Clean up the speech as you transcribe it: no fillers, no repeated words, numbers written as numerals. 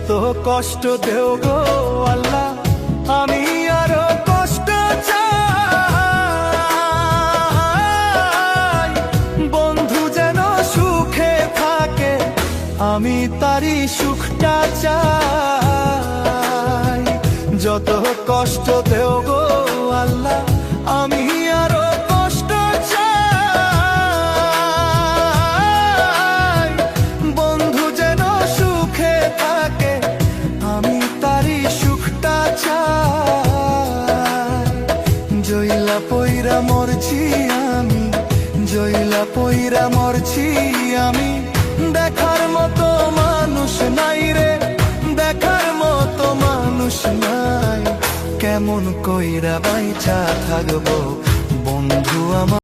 যত কষ্ট দেও গো আল্লাহ, আমি আরো কষ্ট চাই। বন্ধু যেন সুখে থাকে, আমি তারই সুখটা চাই। যত কষ্ট দেও গো আল্লাহ, আমি আরো কষ্ট চাই। বন্ধু যেন সুখে থাকে, আমি তারই সুখটা চাই। জইলা পইরা মরছি আমি, জইলা পইরা মরছি আমি, দেখার মতো মানুষ নাই রে, দেখার মতো মানুষ নাই। কেমন কইরা বাইচা থাকবো বন্ধু আমার।